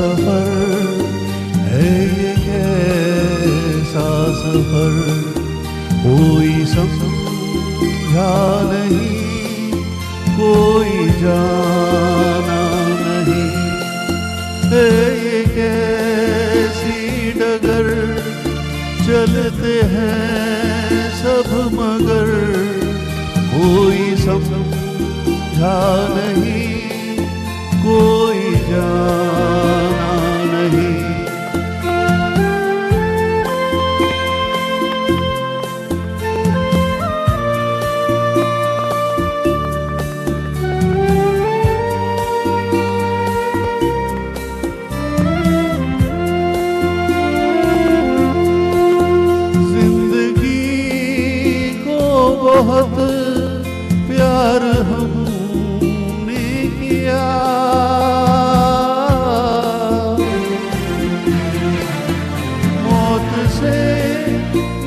सफर है ये, कैसा सफर कोई समझा नहीं, कोई जाना नहीं। है ये कैसी डगर, चलते हैं सब मगर कोई समझा नहीं, कोई जाना नहीं। बहुत प्यार हमने किया, मौत से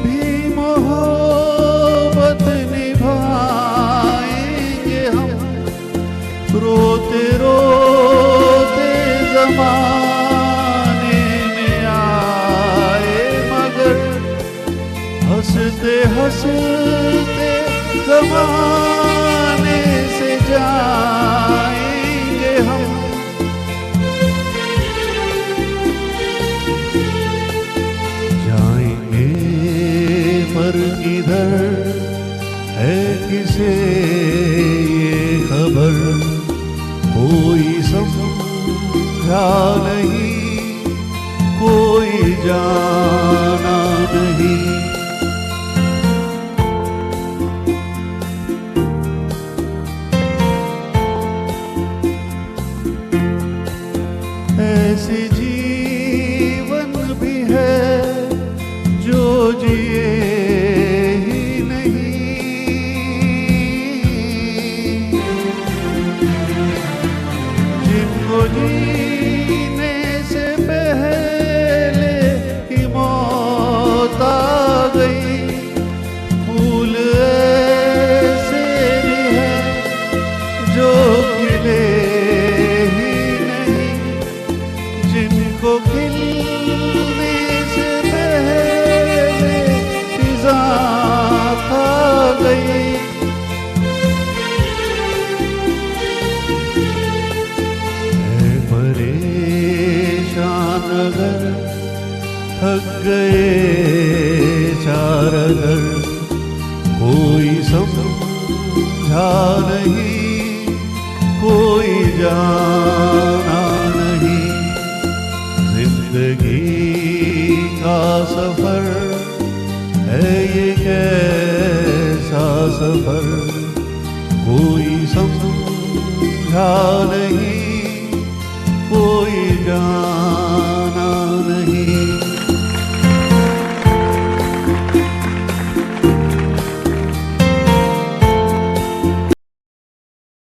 भी मोहब्बत निभाएंगे हम। रोते रोते ज़माने में आए मगर हंसते हंसते ज़माने से जाएंगे हम। जाएंगे पर किधर है किसे ये खबर, कोई समझा नहीं, कोई जाना नहीं। ऐसे जीवन भी है जो जिए ही नहीं, जिनको जीने से पहले ही मौत आ गई। फूल ऐसे भी है जो खिले जिनको खिलने से पहले फिजा खा गई। है परेशान अगर थक गए चार अगर, कोई समझा नहीं, कोई जाना नहीं। जिंदगी का सफर है ये, कैसा सफर कोई समझा नहीं, कोई जाना नहीं।